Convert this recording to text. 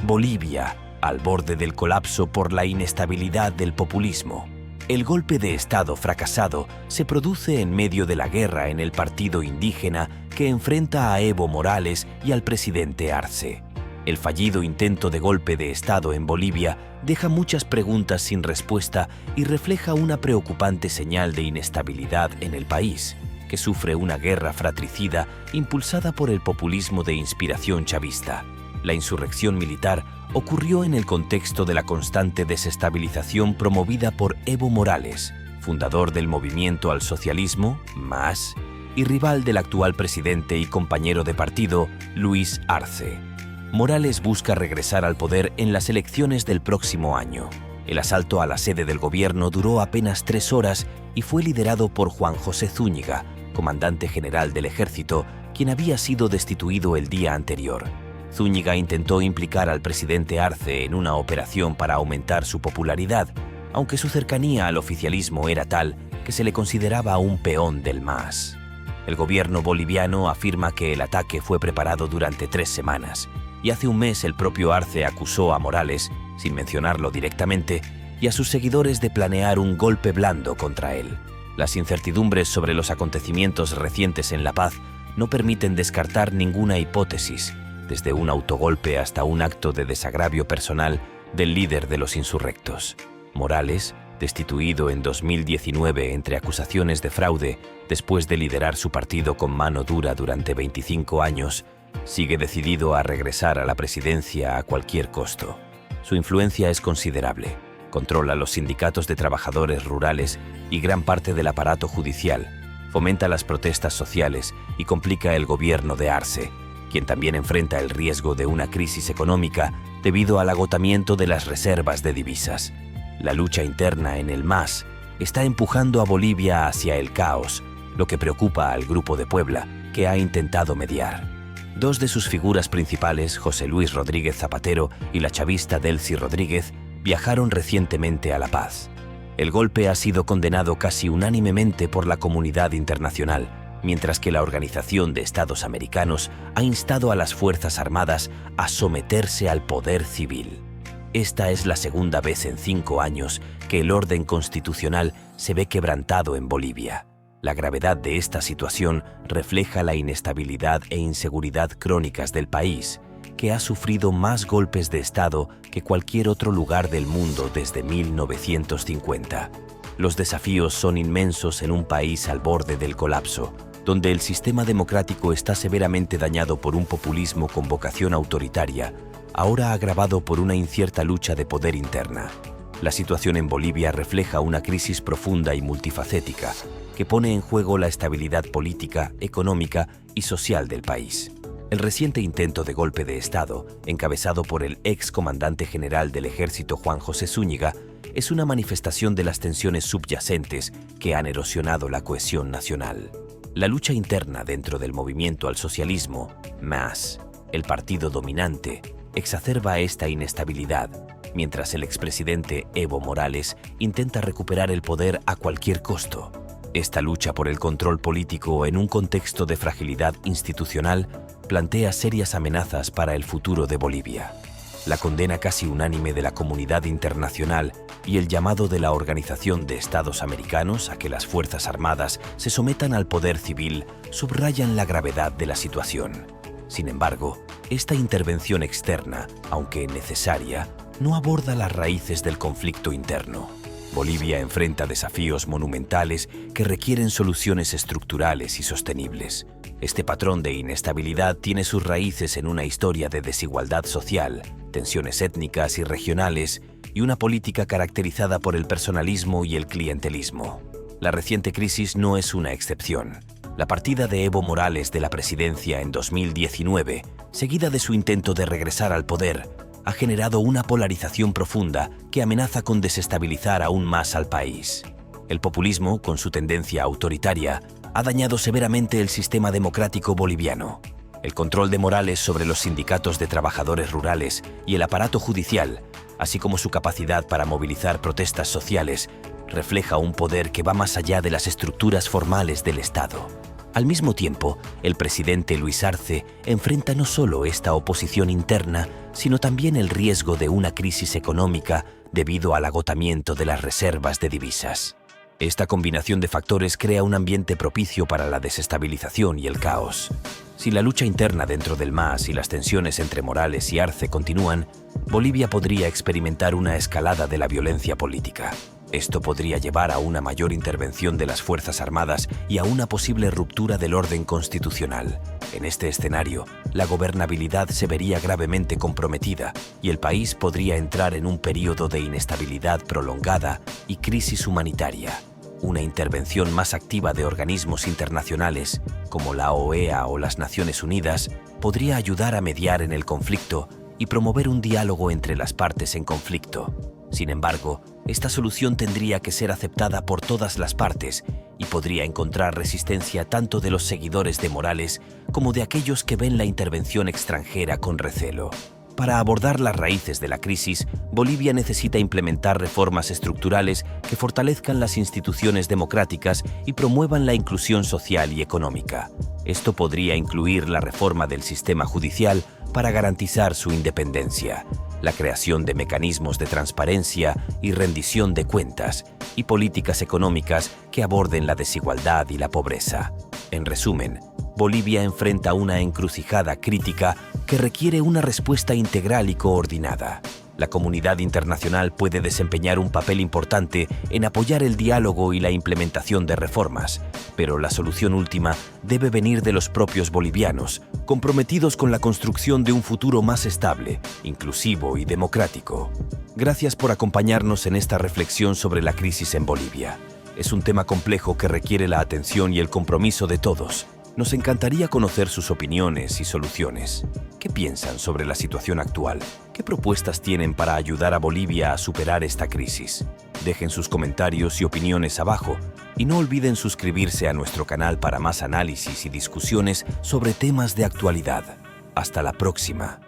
Bolivia, al borde del colapso por la inestabilidad del populismo. El golpe de Estado fracasado se produce en medio de la guerra en el partido indígena que enfrenta a Evo Morales y al presidente Arce. El fallido intento de golpe de Estado en Bolivia deja muchas preguntas sin respuesta y refleja una preocupante señal de inestabilidad en el país, que sufre una guerra fratricida impulsada por el populismo de inspiración chavista. La insurrección militar ocurrió en el contexto de la constante desestabilización promovida por Evo Morales, fundador del movimiento al socialismo, MAS, y rival del actual presidente y compañero de partido, Luis Arce. Morales busca regresar al poder en las elecciones del próximo año. El asalto a la sede del gobierno duró apenas 3 horas y fue liderado por Juan José Zúñiga, comandante general del ejército, quien había sido destituido el día anterior. Zúñiga intentó implicar al presidente Arce en una operación para aumentar su popularidad, aunque su cercanía al oficialismo era tal que se le consideraba un peón del MAS. El gobierno boliviano afirma que el ataque fue preparado durante 3 semanas, y hace un mes el propio Arce acusó a Morales, sin mencionarlo directamente, y a sus seguidores de planear un golpe blando contra él. Las incertidumbres sobre los acontecimientos recientes en La Paz no permiten descartar ninguna hipótesis, desde un autogolpe hasta un acto de desagravio personal del líder de los insurrectos. Morales, destituido en 2019 entre acusaciones de fraude después de liderar su partido con mano dura durante 25 años, sigue decidido a regresar a la presidencia a cualquier costo. Su influencia es considerable. Controla los sindicatos de trabajadores rurales y gran parte del aparato judicial, fomenta las protestas sociales y complica el gobierno de Arce, quien también enfrenta el riesgo de una crisis económica debido al agotamiento de las reservas de divisas. La lucha interna en el MAS está empujando a Bolivia hacia el caos, lo que preocupa al Grupo de Puebla, que ha intentado mediar. 2 de sus figuras principales, José Luis Rodríguez Zapatero y la chavista Delcy Rodríguez, viajaron recientemente a La Paz. El golpe ha sido condenado casi unánimemente por la comunidad internacional, mientras que la Organización de Estados Americanos ha instado a las Fuerzas Armadas a someterse al poder civil. Esta es la segunda vez en 5 años que el orden constitucional se ve quebrantado en Bolivia. La gravedad de esta situación refleja la inestabilidad e inseguridad crónicas del país, que ha sufrido más golpes de Estado que cualquier otro lugar del mundo desde 1950. Los desafíos son inmensos en un país al borde del colapso, donde el sistema democrático está severamente dañado por un populismo con vocación autoritaria, ahora agravado por una incierta lucha de poder interna. La situación en Bolivia refleja una crisis profunda y multifacética que pone en juego la estabilidad política, económica y social del país. El reciente intento de golpe de Estado, encabezado por el ex comandante general del ejército Juan José Zúñiga, es una manifestación de las tensiones subyacentes que han erosionado la cohesión nacional. La lucha interna dentro del movimiento al socialismo, MAS, el partido dominante, exacerba esta inestabilidad, mientras el expresidente Evo Morales intenta recuperar el poder a cualquier costo. Esta lucha por el control político en un contexto de fragilidad institucional plantea serias amenazas para el futuro de Bolivia. La condena casi unánime de la comunidad internacional y el llamado de la Organización de Estados Americanos a que las Fuerzas Armadas se sometan al poder civil subrayan la gravedad de la situación. Sin embargo, esta intervención externa, aunque necesaria, no aborda las raíces del conflicto interno. Bolivia enfrenta desafíos monumentales que requieren soluciones estructurales y sostenibles. Este patrón de inestabilidad tiene sus raíces en una historia de desigualdad social, tensiones étnicas y regionales y una política caracterizada por el personalismo y el clientelismo. La reciente crisis no es una excepción. La partida de Evo Morales de la presidencia en 2019, seguida de su intento de regresar al poder, ha generado una polarización profunda que amenaza con desestabilizar aún más al país. El populismo, con su tendencia autoritaria, ha dañado severamente el sistema democrático boliviano. El control de Morales sobre los sindicatos de trabajadores rurales y el aparato judicial, así como su capacidad para movilizar protestas sociales, refleja un poder que va más allá de las estructuras formales del Estado. Al mismo tiempo, el presidente Luis Arce enfrenta no solo esta oposición interna, sino también el riesgo de una crisis económica debido al agotamiento de las reservas de divisas. Esta combinación de factores crea un ambiente propicio para la desestabilización y el caos. Si la lucha interna dentro del MAS y las tensiones entre Morales y Arce continúan, Bolivia podría experimentar una escalada de la violencia política. Esto podría llevar a una mayor intervención de las Fuerzas Armadas y a una posible ruptura del orden constitucional. En este escenario, la gobernabilidad se vería gravemente comprometida y el país podría entrar en un período de inestabilidad prolongada y crisis humanitaria. Una intervención más activa de organismos internacionales, como la OEA o las Naciones Unidas, podría ayudar a mediar en el conflicto y promover un diálogo entre las partes en conflicto. Sin embargo, esta solución tendría que ser aceptada por todas las partes y podría encontrar resistencia tanto de los seguidores de Morales como de aquellos que ven la intervención extranjera con recelo. Para abordar las raíces de la crisis, Bolivia necesita implementar reformas estructurales que fortalezcan las instituciones democráticas y promuevan la inclusión social y económica. Esto podría incluir la reforma del sistema judicial para garantizar su independencia, la creación de mecanismos de transparencia y rendición de cuentas, y políticas económicas que aborden la desigualdad y la pobreza. En resumen, Bolivia enfrenta una encrucijada crítica que requiere una respuesta integral y coordinada. La comunidad internacional puede desempeñar un papel importante en apoyar el diálogo y la implementación de reformas, pero la solución última debe venir de los propios bolivianos, comprometidos con la construcción de un futuro más estable, inclusivo y democrático. Gracias por acompañarnos en esta reflexión sobre la crisis en Bolivia. Es un tema complejo que requiere la atención y el compromiso de todos. Nos encantaría conocer sus opiniones y soluciones. ¿Qué piensan sobre la situación actual? ¿Qué propuestas tienen para ayudar a Bolivia a superar esta crisis? Dejen sus comentarios y opiniones abajo y no olviden suscribirse a nuestro canal para más análisis y discusiones sobre temas de actualidad. Hasta la próxima.